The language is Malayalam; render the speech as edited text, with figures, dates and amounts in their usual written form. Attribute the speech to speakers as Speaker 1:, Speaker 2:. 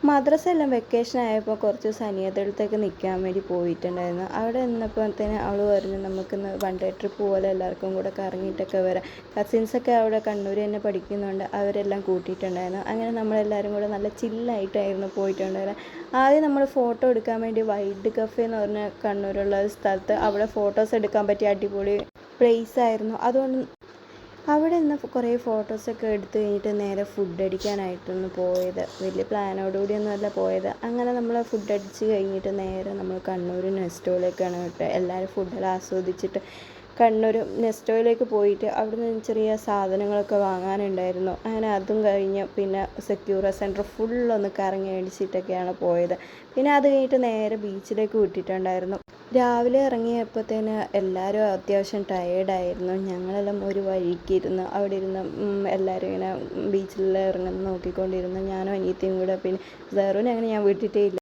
Speaker 1: മദ്രസ എല്ലാം വെക്കേഷൻ ആയപ്പോൾ കുറച്ച് ദിവസം അനിയത്തിയുടെ നിൽക്കാൻ വേണ്ടി പോയിട്ടുണ്ടായിരുന്നു. അവിടെ നിന്നപ്പോഴത്തേന് അവൾ പറഞ്ഞു നമുക്കിന്ന് വൺ ഡേ ട്രിപ്പ് പോലെ എല്ലാവർക്കും കൂടെ കറങ്ങിയിട്ടൊക്കെ വരാം. കസിൻസൊക്കെ അവിടെ കണ്ണൂർ തന്നെ പഠിക്കുന്നുണ്ട്, അവരെല്ലാം കൂട്ടിയിട്ടുണ്ടായിരുന്നു. അങ്ങനെ നമ്മളെല്ലാവരും കൂടെ നല്ല ചില്ലായിട്ടായിരുന്നു പോയിട്ടുണ്ടായിരുന്നത്. ആദ്യം നമ്മൾ ഫോട്ടോ എടുക്കാൻ വേണ്ടി വൈൽഡ് കഫേ എന്ന് പറഞ്ഞ കണ്ണൂരുള്ള ഒരു സ്ഥലത്ത് അവിടെ ഫോട്ടോസ് എടുക്കാൻ പറ്റിയ അടിപൊളി പ്ലേസ് ആയിരുന്നു. അതുകൊണ്ട് അവിടെ നിന്ന് കുറേ ഫോട്ടോസൊക്കെ എടുത്ത് കഴിഞ്ഞിട്ട് നേരെ ഫുഡ് അടിക്കാനായിട്ടൊന്ന് പോയത്. വലിയ പ്ലാനോടുകൂടിയൊന്നുമല്ല പോയത്. അങ്ങനെ നമ്മൾ ഫുഡ് അടിച്ച് കഴിഞ്ഞിട്ട് നേരെ നമ്മൾ കണ്ണൂർ നെസ്റ്റോയിലേക്കാണ് കേട്ടോ. എല്ലാവരും ഫുഡെല്ലാം ആസ്വദിച്ചിട്ട് കണ്ണൂർ നെസ്റ്റോയിലേക്ക് പോയിട്ട് അവിടെ നിന്ന് ചെറിയ സാധനങ്ങളൊക്കെ വാങ്ങാനുണ്ടായിരുന്നു. അങ്ങനെ അതും കഴിഞ്ഞ് പിന്നെ സെക്യൂറ സെൻറ്റർ ഫുള്ളൊന്ന് കറങ്ങി അടിച്ചിട്ടൊക്കെയാണ് പോയത്. പിന്നെ അത് കഴിഞ്ഞിട്ട് നേരെ ബീച്ചിലേക്ക് വിട്ടിട്ടുണ്ടായിരുന്നു. രാവിലെ ഇറങ്ങിയപ്പോഴത്തേന് എല്ലാവരും അത്യാവശ്യം ടയേർഡായിരുന്നു. ഞങ്ങളെല്ലാം ഒരു വഴിക്കിരുന്ന് അവിടെ ഇരുന്ന് എല്ലാവരും ഇങ്ങനെ ബീച്ചിൽ ഇറങ്ങുന്ന നോക്കിക്കൊണ്ടിരുന്നു. ഞാനും അനിയത്തിയും കൂടെ. പിന്നെ സെറൂനെ അങ്ങനെ ഞാൻ വിട്ടിട്ടേ ഇല്ല.